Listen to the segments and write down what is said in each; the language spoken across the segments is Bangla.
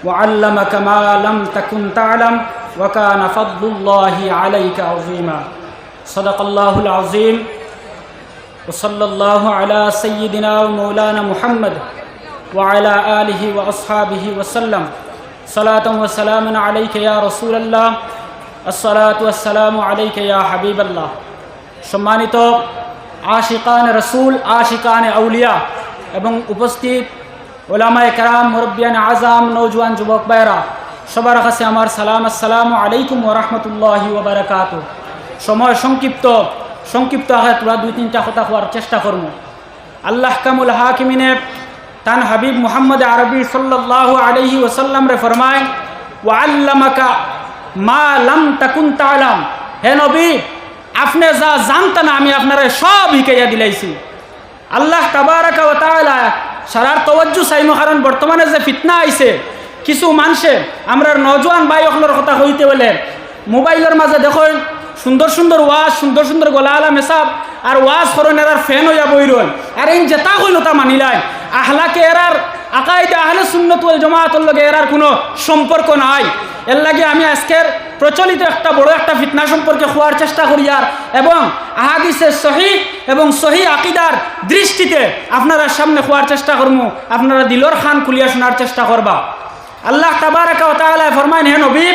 وعلمك ما لم تكن تعلم وكان فضل الله عليك عظيما صدق الله العظيم وصلى الله على سيدنا ومولانا محمد وعلى آله وأصحابه وسلم صلاة وسلام عليك يا رسول الله الصلاة والسلام عليك يا حبيب الله সম্মানিত আশিকান রসুল আশিকান আউলিয়া এবং উপস্থিত ওলামায়ে কেরাম মুরব্বিয়ান আজম নওজোয়ান যুবক ভাইরা সবার কাছে আমার সালাম আসসালামু আলাইকুম ওয়া রাহমাতুল্লাহি ওয়া বারাকাতুহু। সময় সংক্ষিপ্ত আগে তোরা দুই তিনটা কথা হওয়ার চেষ্টা করব। আল্লাহ কামুল হাকিমিনে তান হাবিব মুহাম্মদ আরবি সাল্লাল্লাহু আলাইহি ওয়াসাল্লাম রে ফরমায় ওয়া আল্লামাকা মা লাম তাকুন তাআলাম, হে নবী আপনি যা জানতেন আমি আপনারে সব শিখাইয়া দিলাইছি। আল্লাহ তাবারাকা ওয়া তাআলা সারার তওয়াজ্জু চাইমো, কারণ বর্তমানে যে ফিতনা আইছে কিছু মানুষে আমরা নজওয়ান ভাই অখলোর কথা হইতে বলে মোবাইলের মাঝে দেখো সুন্দর সুন্দর ওয়াজ সুন্দর সুন্দর গলা আলা মেসাব আর ওয়াজ করেন এরার ফ্যান হইয়া বইরন আর এই যেটা হইল তা মানিলাই আহলাকে এরার আকাইদে আহলে সুন্নাত ওয়াল জামাআতের লগে এরার কোনো সম্পর্ক নাই। এর লাগে আমি আজকের প্রচলিত একটা বড় একটা ফিতনা সম্পর্কে হওয়ার চেষ্টা করি আর এবং আহাদিসের সহিহ এবং সহিহ আকীদার দৃষ্টিতে আপনারা সামনে হওয়ার চেষ্টা করবো, আপনারা দিলর খান খুলিয়া শোনার চেষ্টা করবা। আল্লাহ তাবারাকা ওয়া তাআলা ফরমায়, হে নবী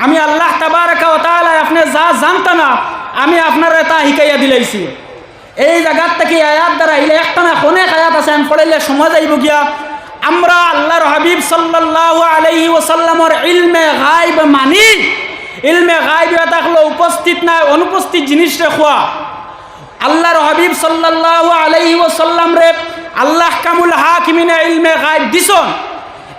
আমি আল্লাহ তাবারাকা ওয়া তাআলা আপনি যা জানতা না আমি আপনারা তা শিখাইয়া দিলাইছি। এই জায়গার থেকে আয়াত দ্বারা ইলে একটা না অনেক আয়াত আছে আমি পড়াইলে সময় যাইব গিয়া। আমরা আল্লাহর হাবিব সাল্লাল্লাহু আলাইহি ওয়াসাল্লামের ইলমে গায়ব মানি। ইলমে গায়ব এটা হলো উপস্থিত না অনুপস্থিত জিনিস রেখা। আল্লাহর হাবিব সাল্লাল্লাহু আলাইহি ওয়াসাল্লাম রে আল্লাহ কামুল হাকিমিনে ইলমে গায়ব দিছন।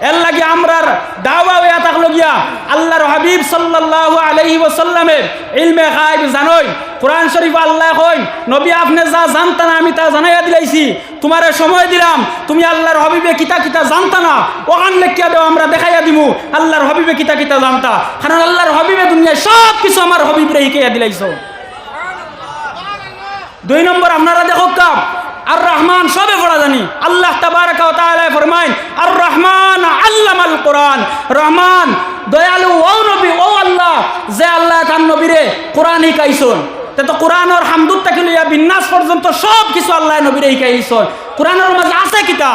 এর লাগে আমরার দাওয়া হইয়া থাকলো গিয়া আল্লাহর হাবিব সাল্লাল্লাহু আলাইহি ওয়াসাল্লামের ইলমে গায়ব জানোই। কোরআন শরীফ আল্লাহ কই নবী আপনি যা জানতা না আমি তা জানাইয়া দিলাইছি, তোমারে সময় দিলাম তুমি আল্লাহর হাবিবে কিতা কিতা জানতা না ওখান লেখিয়া দাও আমরা দেখাইয়া দিমু আল্লাহর হাবিবে কিতা কিতা জানতা, কারণ আল্লাহর হাবিবে দুনিয়ায় সব কিছু আমার হাবিবরে শিখাইয়া দিলাইছো। দুই নম্বর আপনারা দেখো কাপ আর রহমান সবে পড়া জানি। আল্লাহ তাবারাকা ওয়া তাআলা ফরমায় আর রহমান আল্লামাল কোরআন, রহমান দয়ালু ও নবী ও আল্লাহ যে আল্লাহ তার নবীরে কোরআন শিখাইছেন। তো কোরআনের হামদুত থেকে লইয়া বিন্যাস পর্যন্ত সব কিছু আল্লাহ নবীরে শিখাইছেন। কোরআনের মাঝে আছে কিতা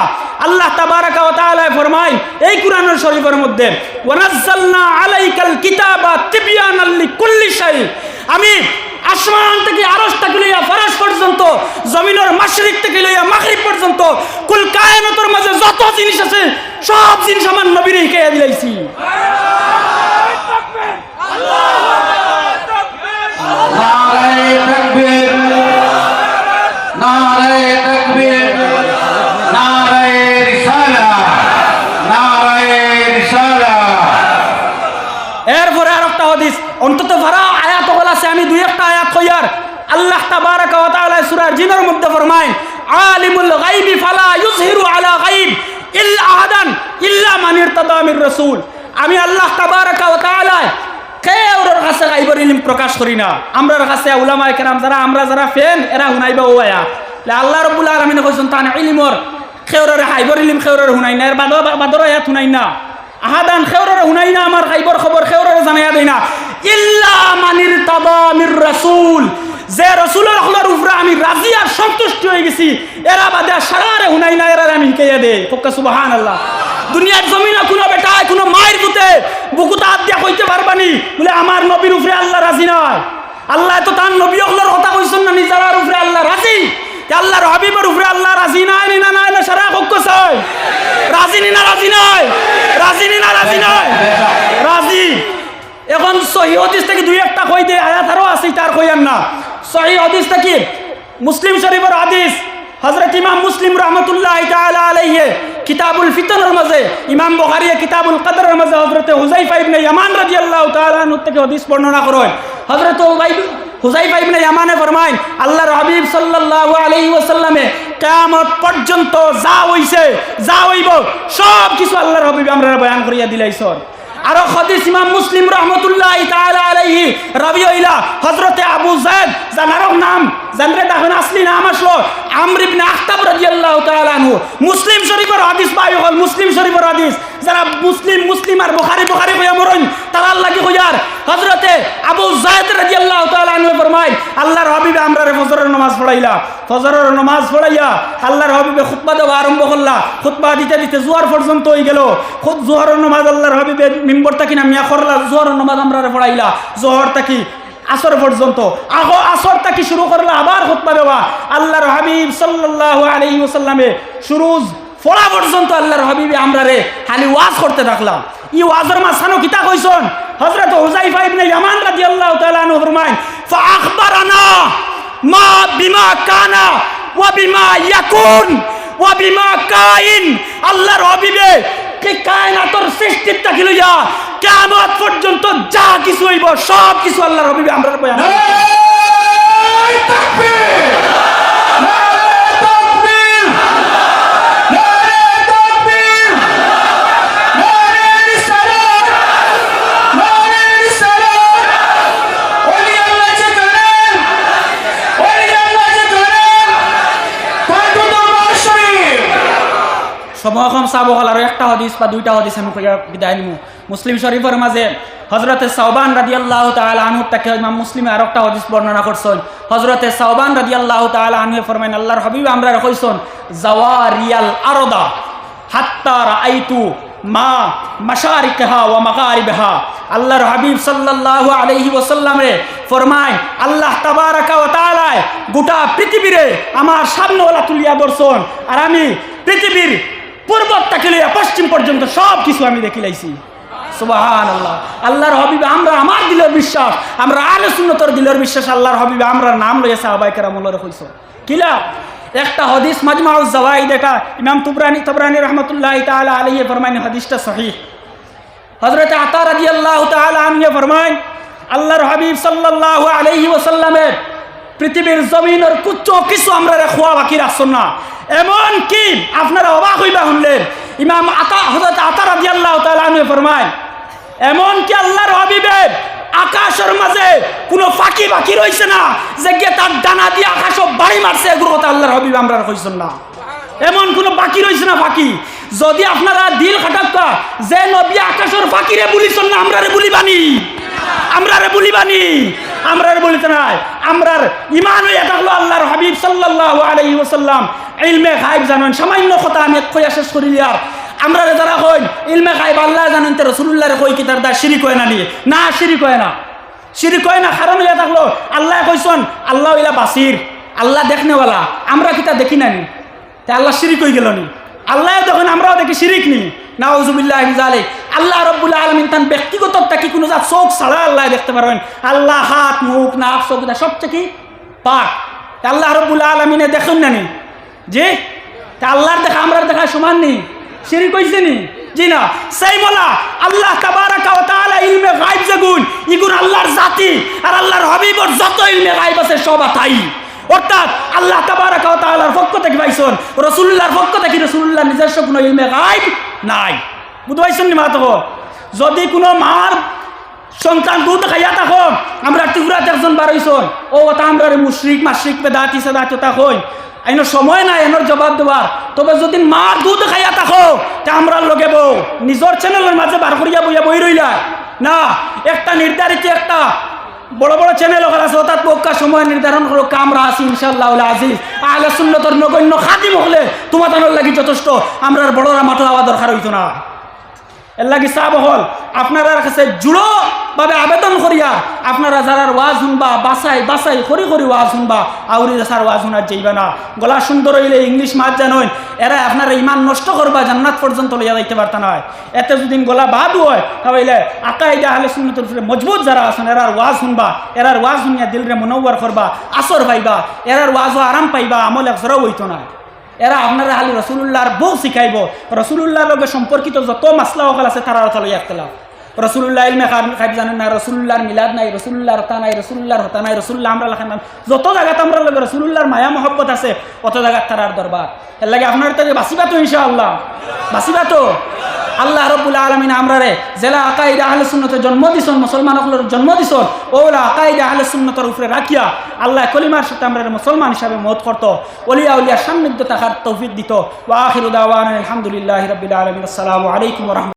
আল্লাহ তাবারাকা ওয়া তাআলা ফরমায় এই কোরআনের শরীফের মধ্যে ওয়া নাযালনা আলাইকাল কিতাবা তিবয়ানাল লিকুল্লি শাই, আমি আসমান থেকে আরশ থেকে লইয়া ফরাশ পর্যন্ত জমিনের মাশরিক থেকে লইয়া মাগরিব পর্যন্ত কুল কায়নাতের মাঝে যত জিনিস আছে সব জিনিস আমার নবীরে শিখাইয়া দিলাইছি। নারে তাকবীর নারে তাকবীর নারে রিসালাত নারে রিসালাত। এরপরে আর একটা হাদিস অন্তত ভাড়া আয়াত বলা আছে আমি দুই একটা আয়াত কইয়ার। আল্লাহ তাবারাকা ওয়া তাআলা সূরা জিনের মধ্যে ফরমায় আলিমুল গায়বি ফালা ইউযহিরু আলা গায়ব ইল্লা আহাদান ইল্লা মান ইরতাদা মির রাসূল, আমি আল্লাহ তাবারাকা ওয়া তাআলা কেউর কাছে গায়বের ইলম প্রকাশ করি না। আমরার কাছে উলামায়ে কেরাম যারা আমরা যারা ফেন এরা হুনাইবা ও আয়াত আল্লাহ রাব্বুল আলামিন কইছেন তান ইলমর কেউরের গায়বের ইলম কেউরের হুনাই না, এর বাদর আয়াত হুনাই না আহাদান খেউরের হুনাই না, আমার গায়বের খবর খেউরের জানাইয়া দেই না ইল্লা মানির তাবা মির রাসূল, যে রাসূলের হলোর উপরে আমি রাজি আর সন্তুষ্ট হয়ে গেছি এরা বাদে সারারে হুনাই না এরা আমি শিখাইয়া দেই। পক্কা সুবহানাল্লাহ। দুনিয়ার জমিনে কোনো বেটা কোনো মায়ের পুতে বুকুতে হাত দিয়া কইতে পারবানি বলে আমার নবীর উপরে আল্লাহ রাজি নয়। আল্লাহ তো তার নবী হলোর কথা কইছেন না নিজের উপরে আল্লাহ রাজি, আল্লাহর হাবিবের উপরে আল্লাহ রাজি নাই না না না সারা কক্ষ চাই রাজি না রাজি নয় রাজি না রাজি নয় রাজি। এখন সহিহ হাদিস থেকে দুই একটা কই দে আয়াত আরো আছে তার কইয়ান না। সহিহ হাদিস থেকে মুসলিম শরীফের হাদিস হযরত ইমাম মুসলিম রাহমাতুল্লাহি তাআলা আলাইহি কিতাবুল ফিতনের মাঝে, ইমাম বুখারী কিতাবুল কদরের মাঝে হযরত হুযায়ফা ইবনে ইয়ামান রাদিয়াল্লাহু তাআলা আনহু থেকে হাদিস বর্ণনা করেন। হযরত হুযায়ফা ইবনে ইয়ামানে ফরমায় আল্লাহর হাবিব সাল্লাল্লাহু আলাইহি ওয়াসাল্লামে কিয়ামত পর্যন্ত যা হইছে যা হইব সব কিছু আল্লাহর হাবিব আমরা বয়ান করিয়া দিলাইছেন। আর হাদিস ইমাম মুসলিম রাহমাতুল্লাহি তাআলা আলাইহি রাবি হইলা হযরতে আবু যায়েদ জানার নাম জানরে দেখেন আসলি নাম আসলো আমর ইবনে আখতাব রাদিয়াল্লাহু তাআলা আনহু। মুসলিম শরীফের হাদিস পাই হল, মুসলিম শরীফের হাদিস। যারা মুসলিম আর বুখারী কইয়া মরন তারা আল্লাহ কি কইয়ার হযরতে আবু যায়েদ রাদিয়াল্লাহু তাআলা আনহু ফরমায় আল্লাহর হাবিবে আমরারে ফজরের নামাজ পড়াইলা। ফজরের নামাজ পড়াইয়া আল্লাহর হাবিবে খুতবা দেওয়া আরম্ভ করলা। খুতবা দিতে দিতে জোহর পর্যন্ত হয়ে গেল। খুদ জোহরের নামাজ আল্লাহর হাবিবে মিম্বর থেকে নামিয়া করলা, জোহরের নামাজ আমরারে পড়াইলা। জোহর থেকে আসর পর্যন্ত আসর থেকে শুরু করলা আবার খুতবা দেওয়া। আল্লাহর হাবিব সাল্লাল্লাহু আলাইহি ওয়াসাল্লামে সুরুজ ফোড়া পর্যন্ত আল্লাহর হাবিবে আমরারে খালি ওয়াজ করতে থাকলাম। ই ওয়াজের মাঝখানে কিতা কইছেন হযরত হুযায়ফা ইবনে ইয়ামান রাদিয়াল্লাহু তাআলা আনহু ফরমায় ফাআখবারানা মা বিমা কানা ওয়া বিমা ইয়াকুন ওয়া বিমা কাইন। আল্লাহর হাবিবে কি কায়নাতের সৃষ্টির থেকে লইয়া কিয়ামত পর্যন্ত যা কিছু হইব সব কিছু আল্লাহর হাবিবে আমরারে বয়ান করে। নারায়ে তাকবীর, নারায়ে তাকবীর, নারায়ে তাকবীর, নারায়ে রিসালাত, নারায়ে রিসালাত। ওলি আল্লাহ যে করেন, ওলি আল্লাহ যে করেন, তার দরবার শরীফ। সময় কম চাব হল আর একটা হাদিস বা দুইটা হাদিস আমি কইয়া বিদায় নিমু। মুসলিম শরীফের মাঝে হযরতে সাওবান রাদিয়াল্লাহু তাআলা আনহু তাকে ইমাম মুসলিমে আর একটা হাদিস বর্ণনা করছেন। হযরতে সাওবান রাদিয়াল্লাহু তাআলা আনহু ফরমায় আল্লাহর হাবিব আমরা কইছেন জাওয়ারিয়াল আরদা হাত্তা রাআইতু মা মাশারিকহা ওয়া মাগারিবহা। আল্লাহর হাবিব সাল্লাল্লাহু আলাইহি ওয়াসাল্লামে ফরমায় আল্লাহ তাবারাকা ওয়া তাআলা গোটা পৃথিবীরে আমার সামনেওয়ালা তুলিয়া ধরছেন আর আমি পৃথিবীর পূর্ব থেকে লইয়া পশ্চিম পর্যন্ত সব কিছু আমি দেখি লাইছি। সুবহানাল্লাহ। আল্লাহর হাবিবে আমরা আমার দিলের বিশ্বাস, আমরা আহলে সুন্নতের দিলের বিশ্বাস আল্লাহর হাবিবে আমরা নাম লইয়া সাহাবায়ে কেরামুল্লাহর কইছো কিলা। একটা হাদিস মাজমাউজ জাওয়াইদ এটা ইমাম তবরানী রাহমাতুল্লাহি তাআলা আলাইহি ফরমায় হাদিসটা সহিহ। হযরত আতা রাদিয়াল্লাহু তাআলা আনহু ফরমায় আল্লাহর হাবিব সাল্লাল্লাহু আলাইহি ওয়াসাল্লামের পৃথিবীর জমিনের কুচ্চো কিছু আমরা খোয়া বাকি রাখছেন না। এমন কি আপনারা অবাক হইবা শুনলেন ইমাম হযরত আতা রাদিয়াল্লাহু তাআলা আনহু ফরমায় এমন কি আল্লাহর হাবিবের আকাশের মাঝে কোনো ফাঁকি বাকি রইছে না যে গিয়ে তার ডানা দিয়ে আকাশ বাড়ি মারছে, এগুলো কথা আল্লাহর হাবিব আমরা কইছেন না। এমন কোনো বাকি রইছে না ফাঁকি। যদি আপনারা দিল খাটাক্কা যে নবী আকাশের ফাঁকিরে বলিছেন না আমরারে বলিবানি, আমরারে বলিবানি, আমরারে বলিতে নাই। আমরার ইমান হইয়া থাকলো আল্লাহর হাবিব সাল্লাল্লাহু আলাইহি ওয়াসাল্লাম ইলমে গায়ব জানেন। সামান্য কথা আমি কইয়া শেষ করি আর আমরা যারা কই ইলমে গায়ব আল্লাহ জানেন তে রাসূলুল্লাহরে কই কি তার দা শিরিক হয় না নিয়ে না, শিরিক হয় না, শিরিক হয় না। কারণ হইয়া থাকলো আল্লাহ কইছেন আল্লাহ ইলা বাসির, আল্লাহ দেখনেওয়ালা, আমরা কি তা দেখি না নি, তে আল্লাহ শিরিক হয়ে গেল নি? আল্লাহ দেখেন আমরাও দেখি শিরিক নি, নাউযুবিল্লাহি মিন যালিক। আল্লাহ রাব্বুল আলামিন তার ব্যক্তিগতটা কি কোনো চোখ ছাড়া আল্লাহ দেখতে পারবেন। আল্লাহ হাত মুখ নাক চোখ সবচেয়ে কি পাক। আল্লাহ রাব্বুল আলামিনে দেখেন না নি জি, তা আল্লাহর দেখা আমরার দেখা সমান নি, শিরিক হইছে নি? জি না। সেই বলা আল্লাহ তাবারাকা ওয়া তাআলা ইলমে গায়ব যেগুন ইগুন আল্লাহর জাতি আর আল্লাহর হাবিবর যত ইলমে গায়ব আছে সব তাই। অর্থাৎ আল্লাহ তাবারাকা ওয়া তাআলার পক্ষ থেকে পাইছেন, রাসূলুল্লাহর পক্ষ থেকে রাসূলুল্লাহর নিজস্ব কোনো ইলমে গায়ব নাই। বুঝতে পাইছেন নি মাতো? যদি কোনো মার সন্তান দুধ খাইয়া থাকো আমরা ত্রিপুরাতে একজন বারইছন ও তা আমরা মুশরিক মাশরিক বেদাতি সাদাতি তা কই আইনো সময় নাই এনোর জবাব দেওয়ার। তবে যদি মা দুধ খাইয়া থাকো তা আমরা লগে বউ নিজের চ্যানেলের মাঝে বার করিয়া বইয়া বই রইলা না। একটা নির্ধারিত একটা বড় বড় চ্যানেল আছে অর্থাৎ পক্কা সময় নির্ধারণ করো কামরা আছি ইনশাআল্লাহ আজিজ আহলে সুন্নতের নগণ্য খাদিম হলে তোমাদের লাগি যথেষ্ট। আমরা বড়রা মাথা হওয়া দরকার হইতো না। এর লাগি সাহাব হল আপনারা কাছে জুড়ো ভাবে আবেদন করিয়া আপনারা যারা ওয়াজ শুনবা বাসাই বাসাই খরি খরি ওয়াজ শুনবা আউরি যার ওয়াজ শুনার যাইবা না। গলা সুন্দর হইলে ইংলিশ মাত জানেন এরা আপনারা ইমান নষ্ট করবা জান্নাত পর্যন্ত লইয়া যাইতে পারতা না। এতে যদি গলা বাদ হয় তাহলে আকাইদা আহলে সুন্নাতের উপরে মজবুত যারা আছেন এরার ওয়াজ শুনবা, এরার ওয়াজ শুনিয়া দিলরে মুনাওয়ার করবা, আসর পাইবা, এরার ওয়াজও আরাম পাইবা, আমল একজরাও হইতো না। এরা আপনারা খালি রাসূলুল্লাহর বউ শিখাইব। রাসূলুল্লাহর লগে সম্পর্কিত যত মাসলা ওখাল আছে তারা কথা লইয়া একতলাফ। রাসূলুল্লাহ ইলমে গায়ব জানেন না, রাসূলুল্লাহর মিলাদ নাই, রাসূলুল্লাহর হতা নাই, রাসূলুল্লাহর হতা নাই, রাসূলুল্লাহ আমরা লেখেন না। যত জায়গাতে আমরা লগে রাসূলুল্লাহর মায়া মহব্বত আছে অত জায়গায় তারার দরবার। এর লাগে আপনার তো বাঁচিবা তো ইনশাআল্লাহ, বাঁচিবা তো। আল্লাহ রাব্বুল আলামিন আমরারে জেলা আকাইদা আহলে সুন্নতের জন্ম দিছেন, মুসলমানদের জন্ম দিছেন, ওলা আকাইদা আহলে সুন্নতের উপরে রাখিয়া আল্লাহ কলিমার সাথে আমরা মুসলমান হিসাবে মত করতো, ওলিয়া উলিয়ার সান্নিধ্য থাকার তৌফিক দিত। ওয়া আখিরু দাওয়ানা আলহামদুলিল্লাহি রাব্বিল আলামিন। আসসালামু আলাইকুম ওয়া রাহমাতুল্লাহ।